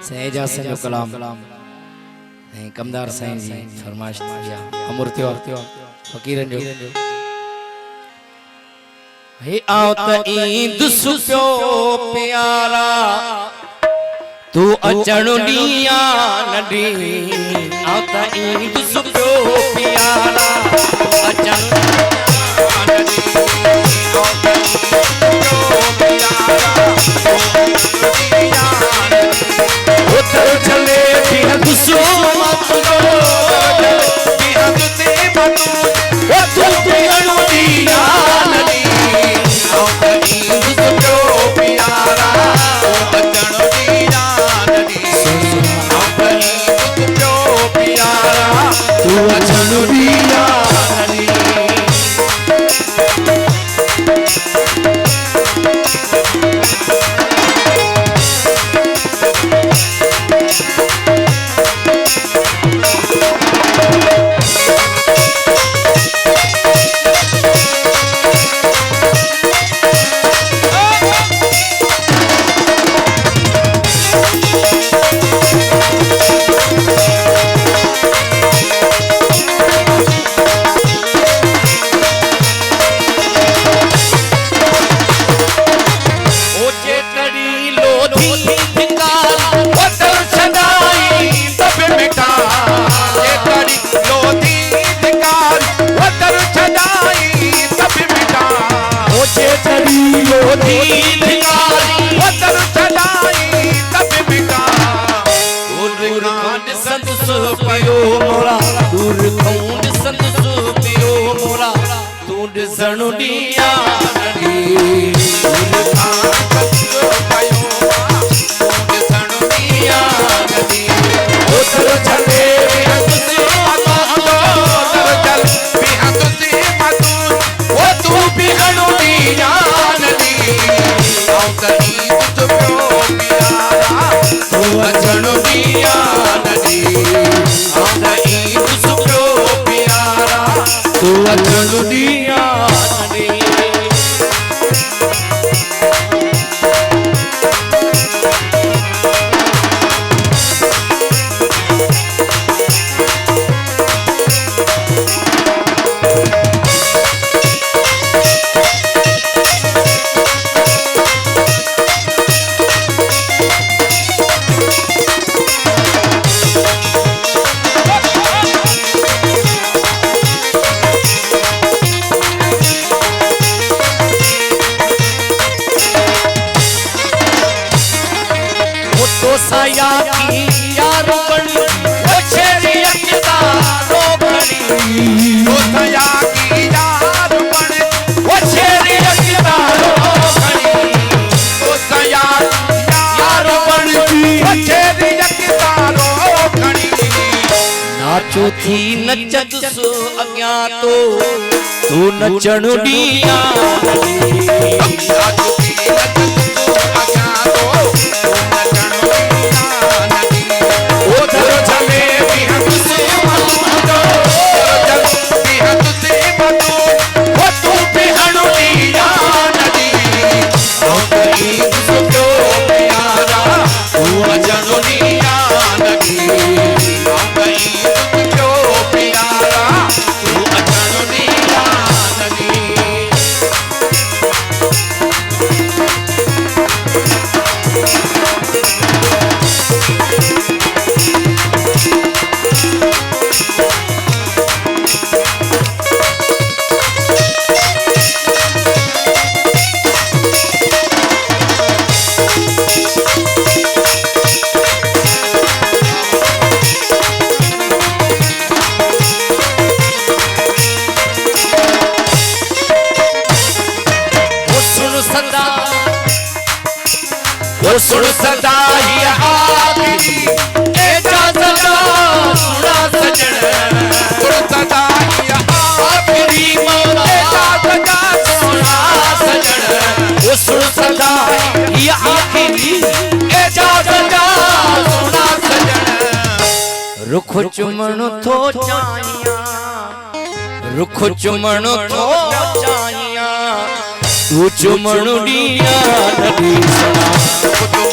सहजा से जो कलाम कमदार साईं जी फरमाइश या अमृत्यो फकीरन जो हे आवत ईद सुप्यो प्यारा तू अचण दिया नडी आवत ईद सुप्यो प्यारा अचण चले बिहद सो मत रो बिहद से मत वो तू बिगड़ो दिया नदी आओ कहीं दुसरो प्यारा ओ बचन दिया नदी आओ कहीं दुसरो प्यारा तू बचन दिया नदी सणुडिया नदी सणुडिया नदी उतर चले बिहद से मधुर वो तू बिगड़ुडिया नदी आओ कहीं तुझको प्यारा तू अचणुडिया नदी आओ कहीं तुझको प्यारा तू अचणुडिया साया की यारो बड़ी ओ छेरी अकदा रो बड़ी ओ साया की यारो बड़ी ओ छेरी अकदा रो बड़ी ओ साया यारो बड़ी ओ छेरी अकदा रो बड़ी नाचो थी नचत सो अग्या तो तू नचण दिया नाचो थी नचत सो अग्या तो सुन सदा ही आखिरी इजाजत सुना सजन सुन सदा ही आखिरी इजाजत सुना सजन वो सुन सदा ही आखिरी इजाजत सुना सजन रुख चुमण थो चाहिया रुख चुमण थो चाहिया तू चुमण दिया नदी सना